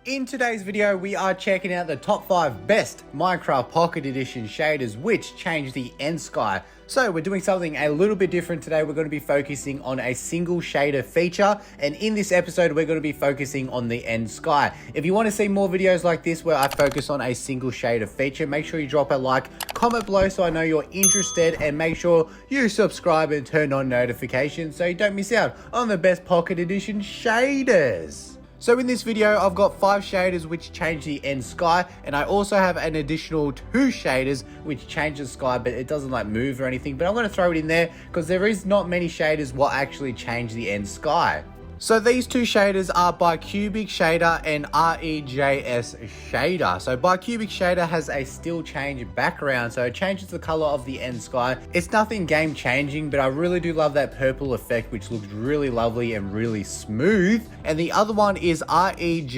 In today's video, we are checking out the top 5 best Minecraft Pocket Edition shaders which change the end sky. So we're doing something a little bit different today. We're going to be focusing on a single shader feature, and in this episode we're going to be focusing on the end sky. If you want to see more videos like this where I focus on a single shader feature, make sure you drop a like, comment below so I know you're interested, and make sure you subscribe and turn on notifications so you don't miss out on the best Pocket Edition shaders. So in this video, I've got 5 shaders which change the end sky, and I also have an additional 2 shaders which change the sky, but it doesn't like move or anything. But I'm going to throw it in there because there is not many shaders what actually change the end sky. So these 2 shaders are Bicubic Shader and REJS Shader. So Bicubic Shader has a still change background, so it changes the color of the end sky. It's nothing game changing, but I really do love that purple effect which looks really lovely and really smooth. And the other one is REJS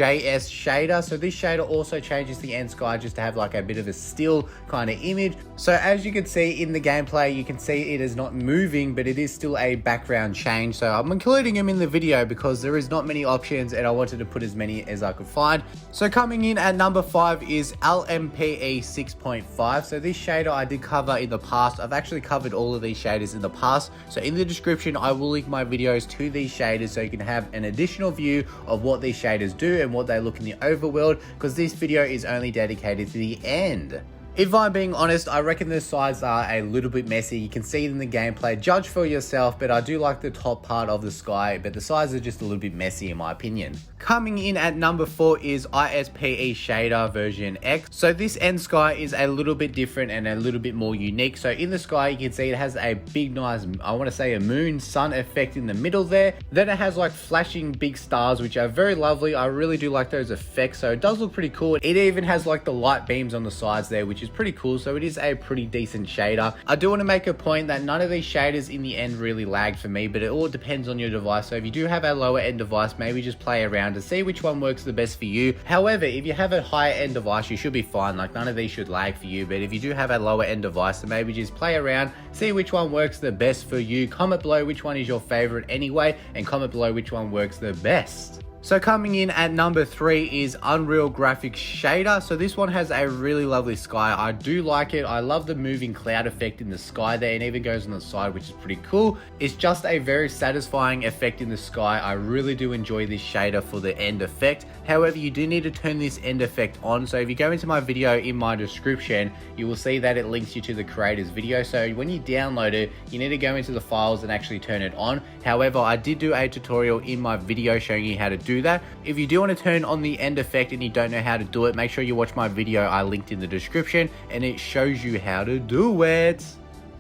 Shader. So this shader also changes the end sky just to have like a bit of a still kind of image. So as you can see in the gameplay, you can see it is not moving, but it is still a background change. So I'm including them in the video because there is not many options and I wanted to put as many as I could find. So coming in at number 5 is LMPE 6.5. So this shader I did cover in the past. I've actually covered all of these shaders in the past. So in the description, I will link my videos to these shaders so you can have an additional view of what these shaders do and what they look in the overworld, because this video is only dedicated to the end. If I'm being honest, I reckon the sides are a little bit messy. You can see it in the gameplay, judge for yourself, but I do like the top part of the sky, but the sides are just a little bit messy in my opinion. Coming in at number 4 is ISPE Shader version X. So this end sky is a little bit different and a little bit more unique. So in the sky, you can see it has a big, nice, I want to say a moon sun effect in the middle there. Then it has like flashing big stars, which are very lovely. I really do like those effects. So it does look pretty cool. It even has like the light beams on the sides there, which is pretty cool. So it is a pretty decent shader. I do want to make a point that none of these shaders in the end really lag for me, but it all depends on your device. So if you do have a lower end device, maybe just play around to see which one works the best for you. However, if you have a higher end device, you should be fine. Like none of these should lag for you, but if you do have a lower end device, then maybe just play around, see which one works the best for you. Comment below which one is your favorite anyway, and comment below which one works the best. So coming in at number 3 is Unreal Graphics Shader. So this one has a really lovely sky. I do like it. I love the moving cloud effect in the sky there, and even goes on the side, which is pretty cool. It's just a very satisfying effect in the sky. I really do enjoy this shader for the end effect. However, you do need to turn this end effect on. So if you go into my video in my description, you will see that it links you to the creator's video. So when you download it, you need to go into the files and actually turn it on. However, I did do a tutorial in my video showing you how to do that. If you do want to turn on the end effect and you don't know how to do it, make sure you watch my video I linked in the description, and it shows you how to do it.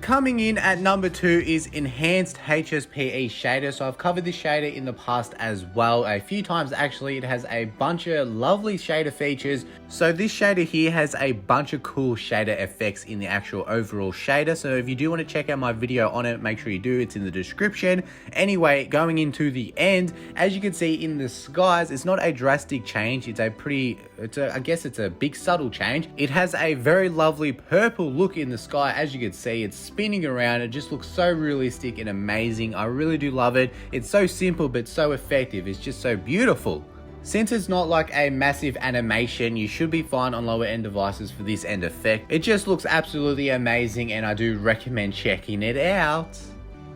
Coming in at number 2 is Enhanced HSPE Shader. So I've covered this shader in the past as well, a few times actually. It has a bunch of lovely shader features. So this shader here has a bunch of cool shader effects in the actual overall shader. So if you do want to check out my video on it, make sure you do. It's in the description. Anyway, going into the end, as you can see in the skies, it's not a drastic change. It's a pretty, I guess it's a big subtle change. It has a very lovely purple look in the sky. As you can see, it's spinning around. It just looks so realistic and amazing. I really do love it. It's so simple but so effective. It's just so beautiful. Since it's not like a massive animation, you should be fine on lower end devices for this end effect. It just looks absolutely amazing and I do recommend checking it out.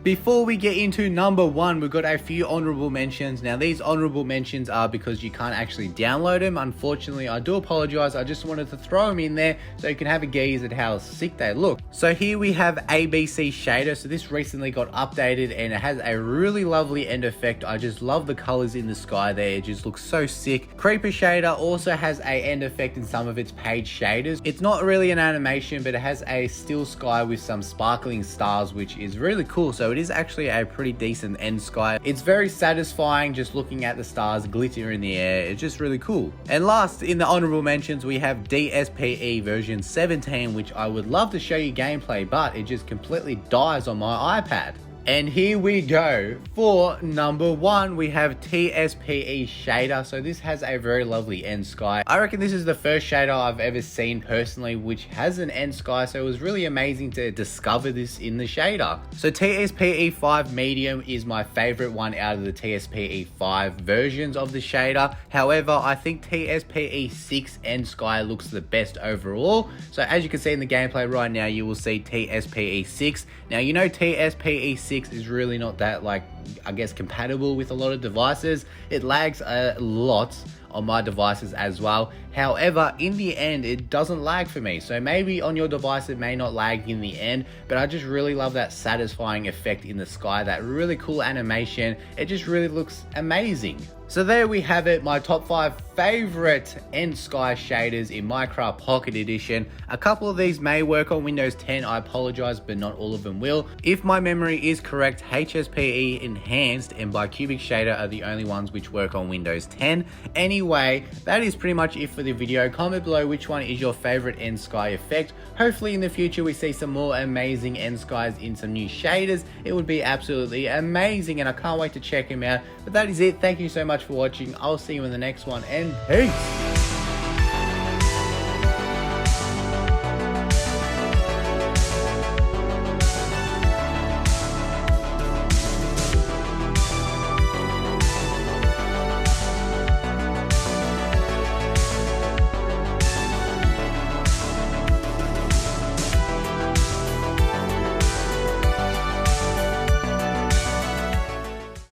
Before we get into number 1, we've got a few honourable mentions. Now these honourable mentions are because you can't actually download them. Unfortunately, I do apologise. I just wanted to throw them in there so you can have a gaze at how sick they look. So here we have ABC Shader. So this recently got updated and it has a really lovely end effect. I just love the colours in the sky there. It just looks so sick. Creeper Shader also has a end effect in some of its page shaders. It's not really an animation, but it has a still sky with some sparkling stars, which is really cool. So it is actually a pretty decent end sky. It's very satisfying just looking at the stars glitter in the air. It's just really cool. And last in the honorable mentions, we have DSPE version 17, which I would love to show you gameplay, but it just completely dies on my iPad. And here we go. For number 1, we have TSPE Shader. So this has a very lovely end sky. I reckon this is the first shader I've ever seen personally which has an end sky, so it was really amazing to discover this in the shader. So TSPE IV Medium is my favorite one out of the TSPE V versions of the shader. However, I think TSPE 6 end sky looks the best overall. So as you can see in the gameplay right now, you will see TSPE 6. Now you know TSPE 6 is really not that, like, I guess, compatible with a lot of devices. It lags a lot on my devices as well. However, in the end, it doesn't lag for me. So maybe on your device it may not lag in the end, but I just really love that satisfying effect in the sky, that really cool animation. It just really looks amazing. So there we have it, my top 5 favorite end sky shaders in Minecraft Pocket Edition. A couple of these may work on Windows 10, I apologize, but not all of them will. If my memory is correct, HSPE Enhanced and Bicubic Shader are the only ones which work on Windows 10. Anyway, that is pretty much it for the video. Comment below which one is your favorite end sky effect. Hopefully in the future we see some more amazing end skies in some new shaders. It would be absolutely amazing and I can't wait to check them out. But that is it. Thank you so much for watching. I'll see you in the next one and peace.